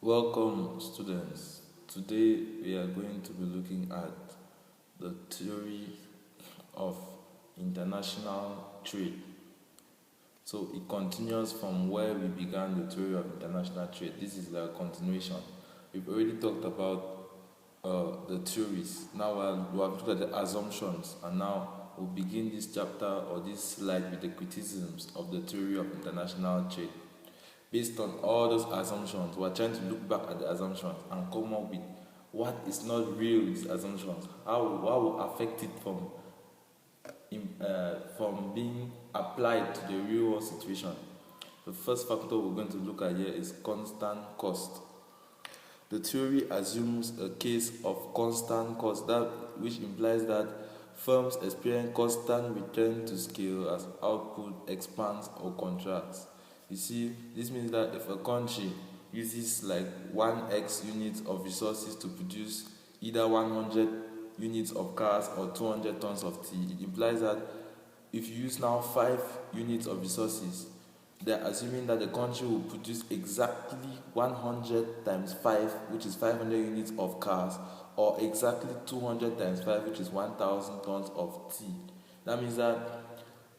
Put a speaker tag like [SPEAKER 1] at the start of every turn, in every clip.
[SPEAKER 1] Welcome, students. Today we are going to be looking at the theory of international trade. So it continues from where we began the theory of international trade. This is the continuation. We've already talked about the theories. Now we have looked at the assumptions, and now we'll begin this chapter or this slide with the criticisms of the theory of international trade. Based on all those assumptions, we're trying to look back at the assumptions and come up with what is not real with assumptions, how will affect it from being applied to the real world situation. The first factor we're going to look at here is constant cost. The theory assumes a case of constant cost, which implies that firms experience constant return to scale as output expands or contracts. You see, this means that if a country uses like 1x units of resources to produce either 100 units of cars or 200 tons of tea, it implies that if you use now 5 units of resources, they're assuming that the country will produce exactly 100 times 5, which is 500 units of cars, or exactly 200 times 5, which is 1,000 tons of tea. That means that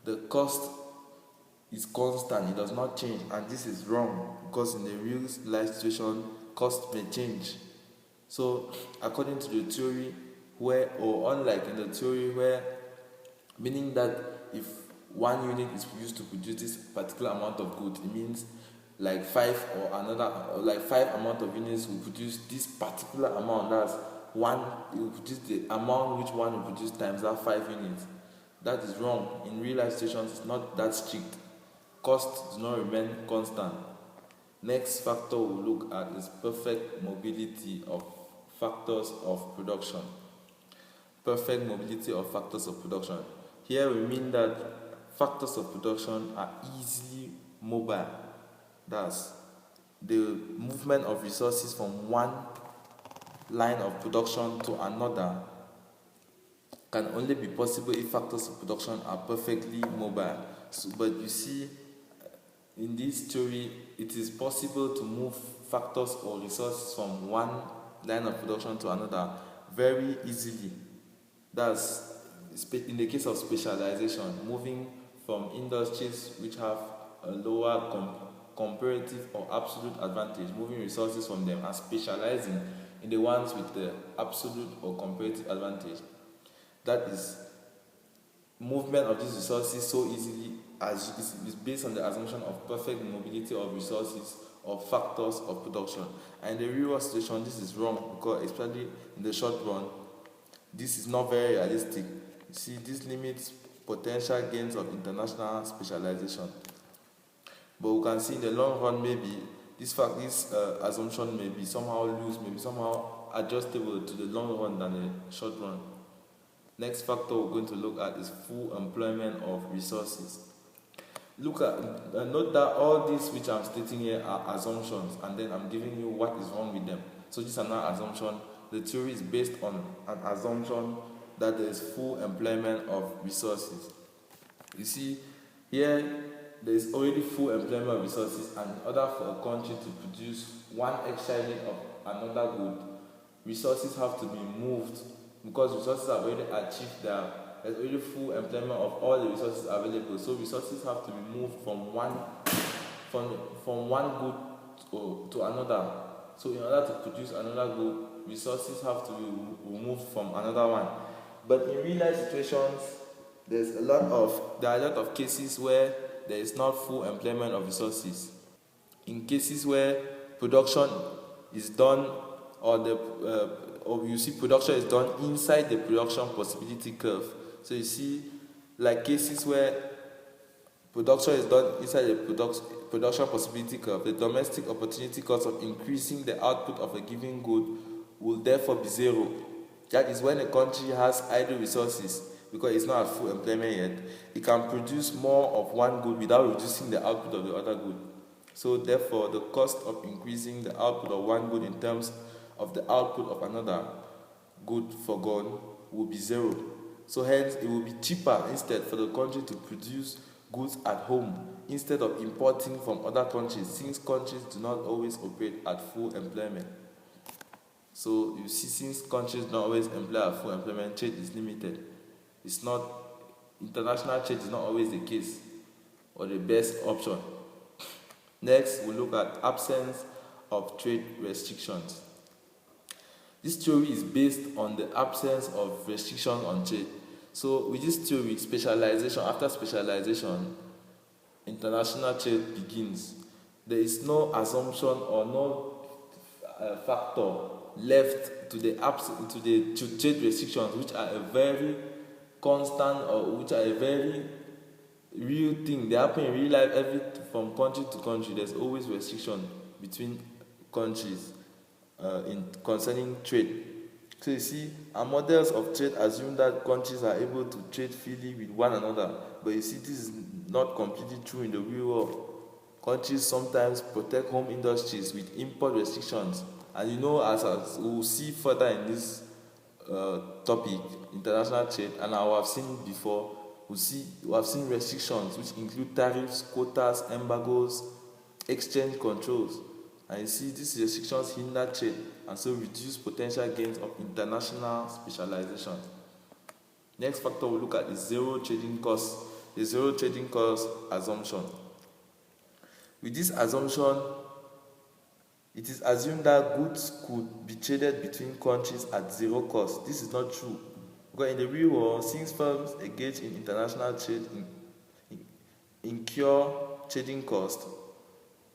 [SPEAKER 1] the cost is constant, it does not change, and this is wrong because in the real life situation, cost may change. So, according to the theory, unlike in the theory where, meaning that if 1 unit is used to produce this particular amount of goods, it means like 5 amount of units will produce this particular amount. That's one, it will produce the amount which one will produce times that 5 units. That is wrong. In real life situations, it's not that strict. Cost does not remain constant. Next factor we'll look at is perfect mobility of factors of production. Perfect mobility of factors of production. Here we mean that factors of production are easily mobile. That's the movement of resources from one line of production to another can only be possible if factors of production are perfectly mobile. But you see, in this theory, it is possible to move factors or resources from one line of production to another very easily. That's in the case of specialization, moving from industries which have a lower comparative or absolute advantage, moving resources from them and specializing in the ones with the absolute or comparative advantage. That is movement of these resources so easily as is based on the assumption of perfect mobility of resources or factors of production. And in the real world situation, this is wrong because, especially in the short run, this is not very realistic. You see, this limits potential gains of international specialization. But we can see in the long run, maybe this assumption may be somehow loose, maybe somehow adjustable to the long run than the short run. Next factor we're going to look at is full employment of resources. Note that all these which I'm stating here are assumptions, and then I'm giving you what is wrong with them. So these are not assumptions. The theory is based on an assumption that there is full employment of resources. You see, here there is already full employment of resources, and in order for a country to produce one extra unit of another good, resources have to be moved because resources have already achieved there's already full employment of all the resources available. So resources have to be moved from one good to another. So in order to produce another good, resources have to be removed from another one. But in real life situations, there are a lot of cases where there is not full employment of resources. In cases where production is done or you see production is done inside the production possibility curve. So you see, like cases where production is done inside the production possibility curve, the domestic opportunity cost of increasing the output of a given good will therefore be zero. That is, when a country has idle resources, because it's not at full employment yet, it can produce more of one good without reducing the output of the other good. So therefore, the cost of increasing the output of one good in terms of the output of another good forgone will be zero. So hence, it will be cheaper instead for the country to produce goods at home instead of importing from other countries, since countries do not always operate at full employment. So you see, since countries don't always employ at full employment, trade is limited. It's not, international trade is not always the case or the best option. Next, we'll look at absence of trade restrictions. This theory is based on the absence of restrictions on trade. So with this theory, specialization, after specialization, international trade begins. There is no assumption or no factor left to the to trade restrictions, which are a very constant or which are a very real thing. They happen in real life. From country to country, there's always restriction between countries in concerning trade. So you see, our models of trade assume that countries are able to trade freely with one another, but you see, this is not completely true in the real world. Countries sometimes protect home industries with import restrictions, and you know, as we'll see further in this topic, international trade, and I have seen before, we have seen restrictions which include tariffs, quotas, embargoes, exchange controls. And you see, these restrictions hinder trade and so reduce potential gains of international specialization. Next factor we'll look at is zero trading cost. The zero trading cost assumption. With this assumption, it is assumed that goods could be traded between countries at zero cost. This is not true. Because in the real world, since firms engage in international trade incur trading costs,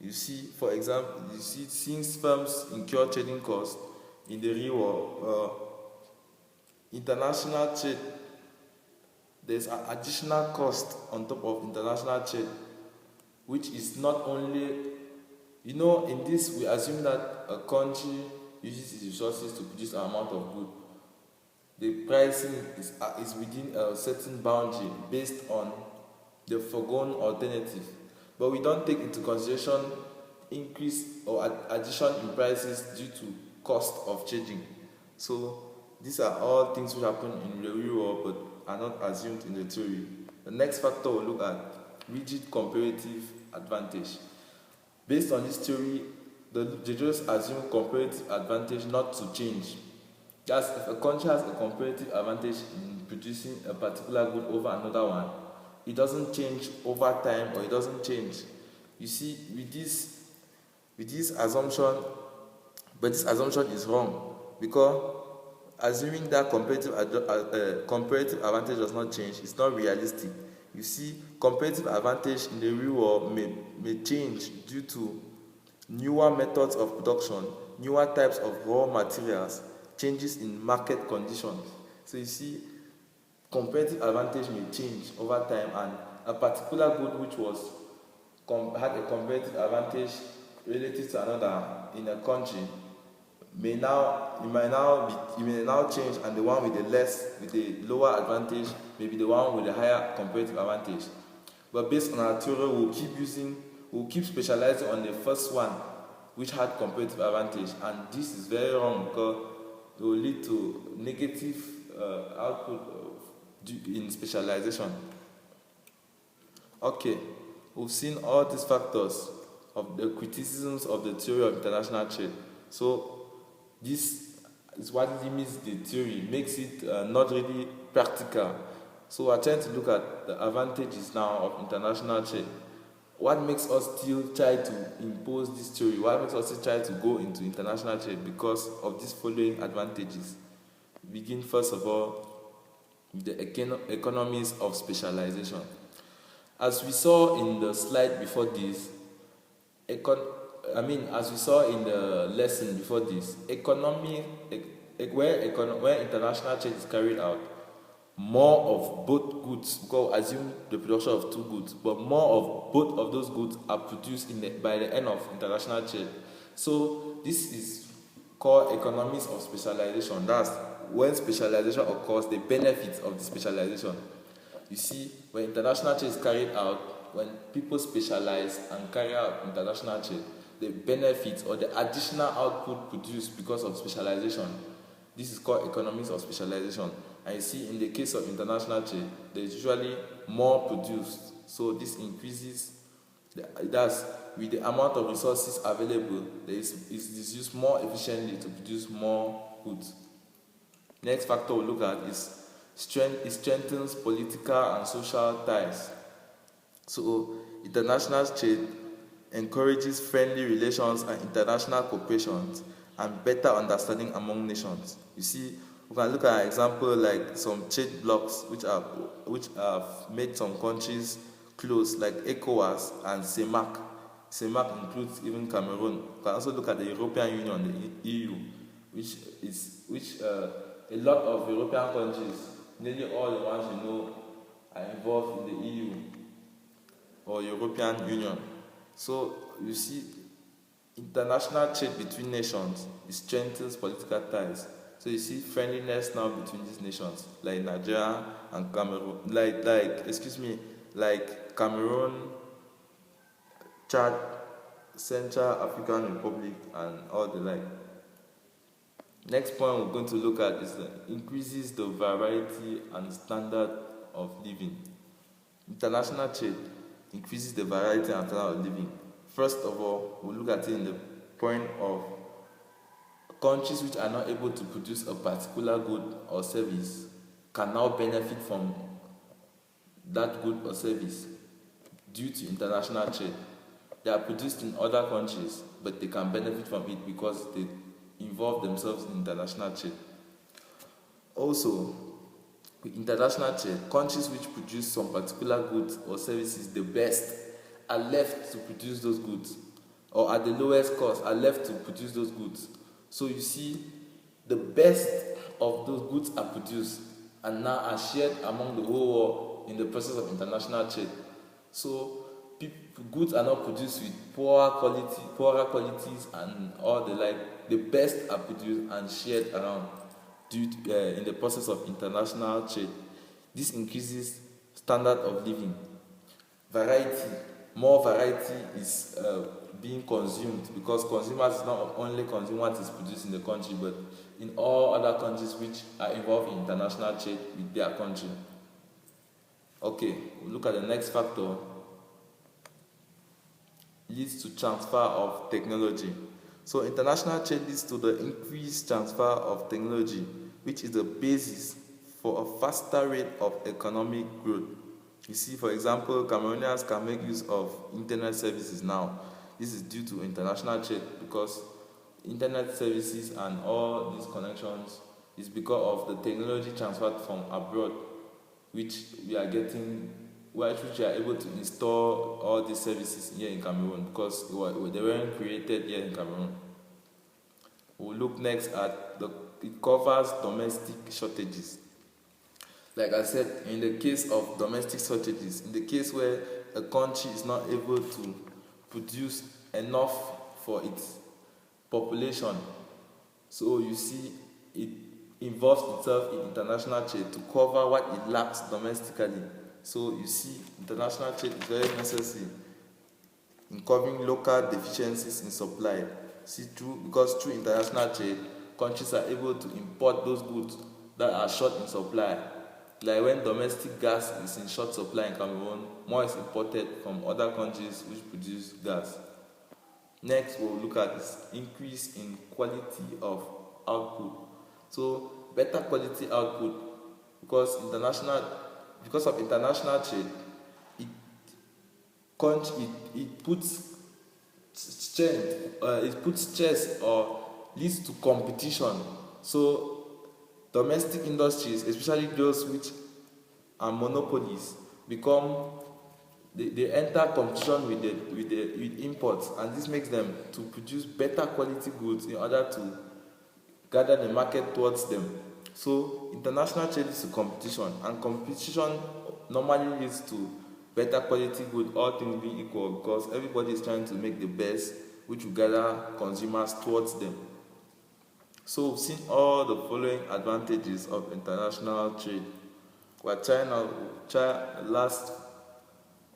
[SPEAKER 1] you see, for example, since firms incur trading costs in the real world, international trade, there's an additional cost on top of international trade, which is not only, in this we assume that a country uses its resources to produce an amount of good. The pricing is within a certain boundary based on the foregone alternative. But we don't take into consideration increase or addition in prices due to cost of trading. So these are all things which happen in the real world but are not assumed in the theory. The next factor we'll look at, rigid comparative advantage. Based on this theory, they just assume comparative advantage not to change. That's if a country has a comparative advantage in producing a particular good over another one, it doesn't change over time, or it doesn't change. You see, with this assumption, but this assumption is wrong, because assuming that comparative advantage does not change is not realistic. You see, comparative advantage in the real world may change due to newer methods of production, newer types of raw materials, changes in market conditions. So you see, comparative advantage may change over time, and a particular good which had a comparative advantage relative to another in a country may now change, and the one with the lower advantage may be the one with the higher comparative advantage. But based on our theory, we'll keep specializing on the first one which had comparative advantage, and this is very wrong because it will lead to negative output in specialization. Okay, we've seen all these factors of the criticisms of the theory of international trade. So this is what limits the theory, makes it not really practical. So we're trying to look at the advantages now of international trade. What makes us still try to impose this theory? What makes us still try to go into international trade? Because of these following advantages. Begin first of all with the economies of specialization. As we saw in the slide before this, as we saw in the lesson before this, where international trade is carried out, more of both goods, because we assume the production of two goods, but more of both of those goods are produced by the end of international trade. So this is called economies of specialization. That's when specialization occurs, the benefits of the specialization. You see, when international trade is carried out, when people specialize and carry out international trade, the benefits or the additional output produced because of specialization, this is called economies of specialization. And you see, in the case of international trade, there is usually more produced. So this increases That's with the amount of resources available, is used more efficiently to produce more goods. Next factor we look at is strength. It strengthens political and social ties. So international trade encourages friendly relations and international cooperation and better understanding among nations. You see, we can look at an example like some trade blocks which have made some countries close, like ECOWAS and CEMAC. CEMAC includes even Cameroon. We can also look at the European Union, the EU, which a lot of European countries, nearly all the ones you know, are involved in the EU or European Union. So you see, international trade between nations, it strengthens political ties. So you see friendliness now between these nations, like Nigeria and Cameroon, like Cameroon, Chad, Central African Republic, and all the like. Next point we're going to look at is increases the variety and standard of living. International trade increases the variety and standard of living. First of all, we'll look at it in the point of countries which are not able to produce a particular good or service can now benefit from that good or service due to international trade. They are produced in other countries, but they can benefit from it because they involve themselves in international trade. Also, with international trade, countries which produce some particular goods or services the best are left to produce those goods, or at the lowest cost are left to produce those goods. So you see, the best of those goods are produced and now are shared among the whole world in the process of international trade. So goods are not produced with poorer qualities and all the like. The best are produced and shared around in the process of international trade. This increases standard of living. More variety is being consumed because consumers not only consume what is produced in the country, but in all other countries which are involved in international trade with their country. Okay, we'll look at the next factor. Leads to transfer of technology. So international trade leads to the increased transfer of technology, which is the basis for a faster rate of economic growth. You see, for example, Cameroonians can make use of internet services now. This is due to international trade because internet services and all these connections is because of the technology transferred from abroad, which we are able to install all these services here in Cameroon because they weren't created here in Cameroon. We'll look next at it covers domestic shortages. Like I said, in the case of domestic shortages, in the case where a country is not able to produce enough for its population, so you see it involves itself in international trade to cover what it lacks domestically. So you see, international trade is very necessary in covering local deficiencies in supply. Because through international trade, countries are able to import those goods that are short in supply. Like when domestic gas is in short supply in Cameroon, more is imported from other countries which produce gas. Next, we'll look at this increase in quality of output. So better quality output because of international trade, it puts stress or leads to competition. So domestic industries, especially those which are monopolies, they enter competition with imports, and this makes them to produce better quality goods in order to gather the market towards them. So international trade is a competition, and competition normally leads to better quality good, all things being equal, because everybody is trying to make the best, which will gather consumers towards them. So we've seen all the following advantages of international trade.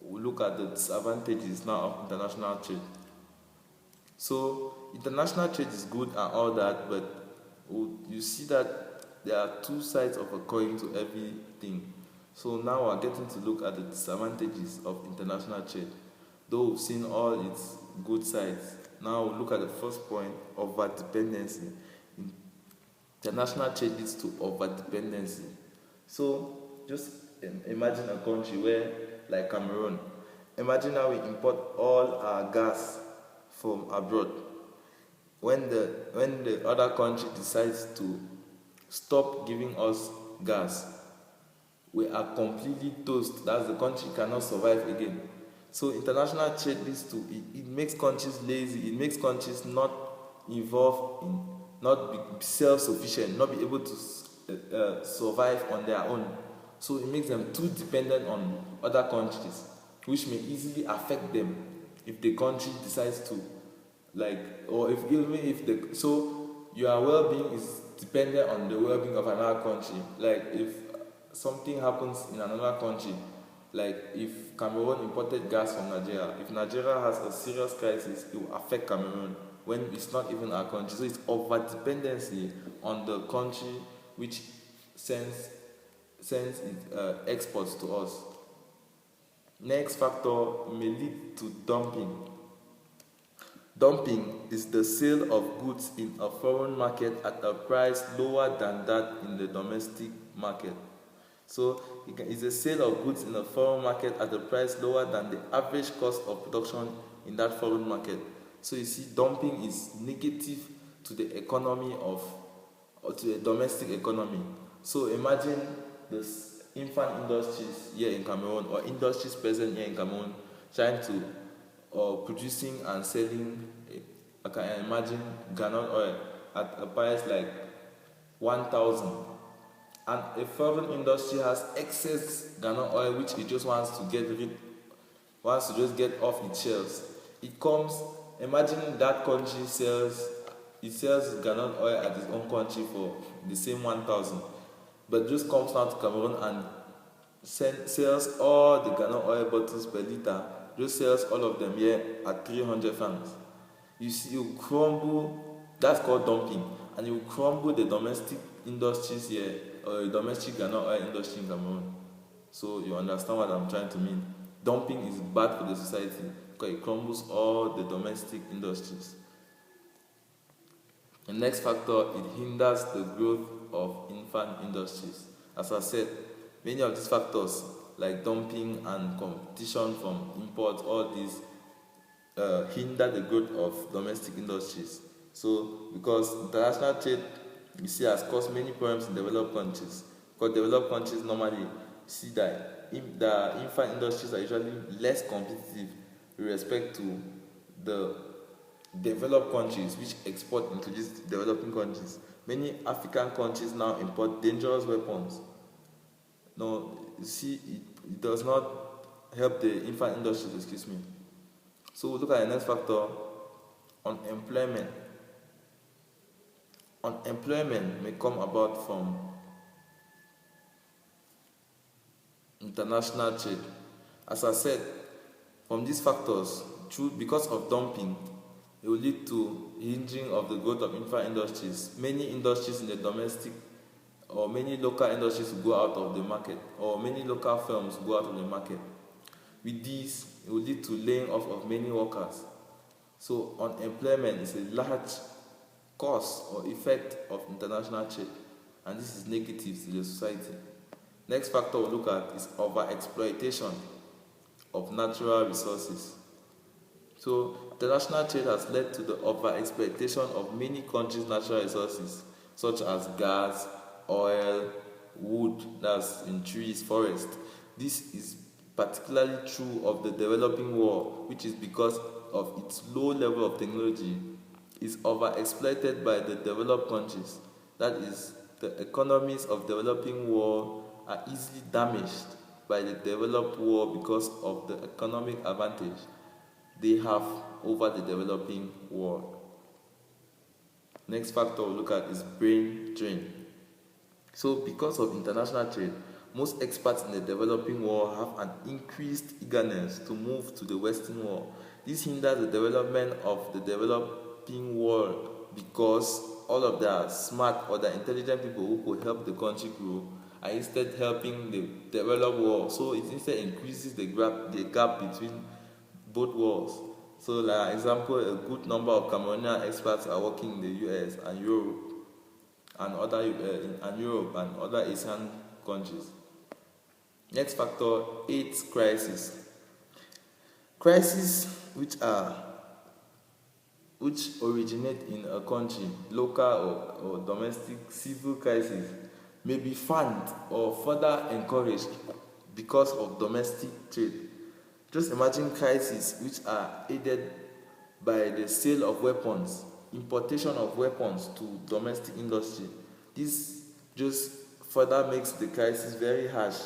[SPEAKER 1] We'll look at the disadvantages now of international trade. So international trade is good and all that, but you see that there are two sides of a coin to everything. So now we're getting to look at the disadvantages of international trade. Though we've seen all its good sides, now we'll look at the first point, over dependency. International trade leads to over dependency. So just imagine a country where, like Cameroon, imagine how we import all our gas from abroad. When the other country decides to stop giving us gas, we are completely toast. That's the country cannot survive again. So international trade leads to it makes countries lazy. It makes countries not involved in, not be self-sufficient, not be able to survive on their own. So it makes them too dependent on other countries, which may easily affect them if the country decides to, like, or if even if the so your well-being is dependent on the well-being of another country. Like if something happens in another country, like if Cameroon imported gas from Nigeria, if Nigeria has a serious crisis, it will affect Cameroon when it's not even our country. So it's over dependency on the country which sends its exports to us. Next factor may lead to dumping. Dumping is the sale of goods in a foreign market at a price lower than that in the domestic market. So it's a sale of goods in a foreign market at a price lower than the average cost of production in that foreign market. So you see, dumping is negative to the economy or to the domestic economy. So imagine this infant industries here in Cameroon, or industries present here in Cameroon, trying to producing and selling, I can imagine gallon oil at a price like 1,000, and a foreign industry has excess gallon oil which it just wants to just get off its shelves. It comes, imagine that country sells gallon oil at its own country for the same 1,000, but just comes down to Cameroon and sells all the gallon oil bottles per liter, just sells all of them here at 300 francs. You see, you crumble, that's called dumping, and you crumble the domestic industries here, or the domestic gallon oil industry in Cameroon. So you understand what I'm trying to mean. Dumping is bad for the society because it crumbles all the domestic industries. The next factor, it hinders the growth of infant industries. As I said, many of these factors, like dumping and competition from imports, all these hinder the growth of domestic industries. So, because international trade, you see, has caused many problems in developed countries. Because developed countries normally see that the infant industries are usually less competitive with respect to the developed countries which export into these developing countries. Many African countries now import dangerous weapons. No, you see, it does not help the infant industry, excuse me. So we'll look at the next factor, unemployment. Unemployment may come about from international trade. As I said, from these factors, because of dumping, it will lead to hindering of the growth of infant industries. Many industries in the domestic, or many local industries will go out of the market, or many local firms will go out of the market. With this, it will lead to laying off of many workers. So unemployment is a large cause or effect of international trade, and this is negative to the society. Next factor we'll look at is overexploitation of natural resources. So international trade has led to the overexploitation of many countries' natural resources, such as gas, oil, wood, that's in trees, forest. This is particularly true of the developing world, which is because of its low level of technology, is overexploited by the developed countries. That is, the economies of developing world are easily damaged by the developed world because of the economic advantage they have over the developing world. Next factor we'll look at is brain drain. So because of international trade, most experts in the developing world have an increased eagerness to move to the Western world. This hinders the development of the developing world because all of the smart or the intelligent people who could help the country grow are instead helping the developed world. So it instead increases the gap between both wars. So, like example, a good number of Cameroonian experts are working in the US and Europe and other Asian countries. Next factor, AIDS crisis. Crises which originate in a country, local or domestic civil crisis, may be funded or further encouraged because of domestic trade. Just imagine crises which are aided by the sale of weapons, importation of weapons to domestic industry. This just further makes the crisis very harsh.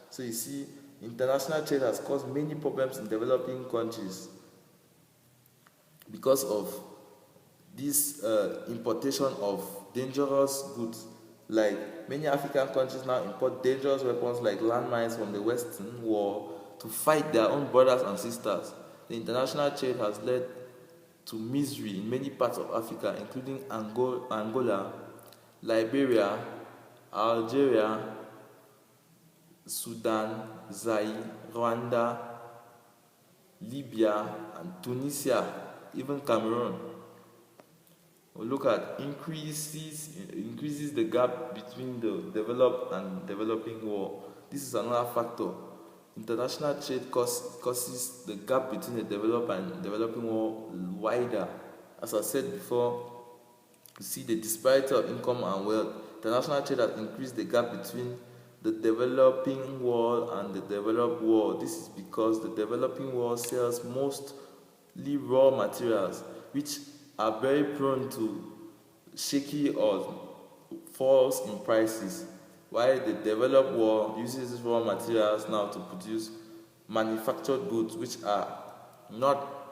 [SPEAKER 1] So you see, international trade has caused many problems in developing countries because of this importation of dangerous goods. Like many African countries now import dangerous weapons like landmines from the Western War to fight their own brothers and sisters. The international trade has led to misery in many parts of Africa, including Angola, Liberia, Algeria, Sudan, Zaire, Rwanda, Libya, and Tunisia, even Cameroon. We look at increases the gap between the developed and developing world. This is another factor. International trade causes the gap between the developed and developing world wider. As I said before, you see the disparity of income and wealth. International trade has increased the gap between the developing world and the developed world. This is because the developing world sells mostly raw materials, which are very prone to shaky or falls in prices, while the developed world uses raw materials now to produce manufactured goods which are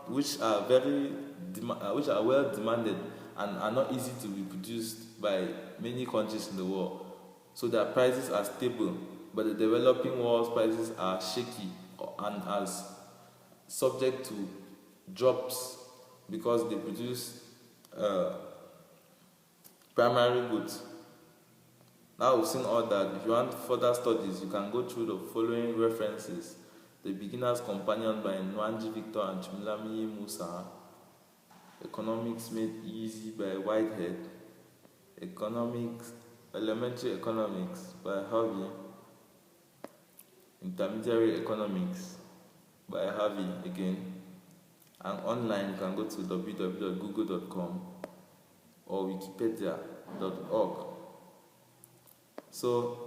[SPEAKER 1] well demanded and are not easy to be produced by many countries in the world. So their prices are stable, but the developing world's prices are shaky and are subject to drops because they produce primary goods. Now we've seen all that. If you want further studies, you can go through the following references: The Beginner's Companion by Nwanji Victor and Chimilami Musa, Economics Made Easy by Whitehead, Elementary Economics by Harvey, Intermediary Economics by Harvey again. And online, you can go to www.google.com or wikipedia.org. So,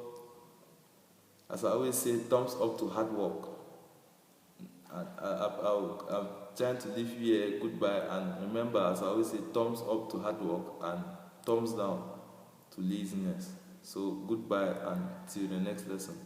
[SPEAKER 1] as I always say, thumbs up to hard work. And I'm trying to leave you here goodbye. And remember, as I always say, thumbs up to hard work and thumbs down to laziness. So, goodbye and till the next lesson.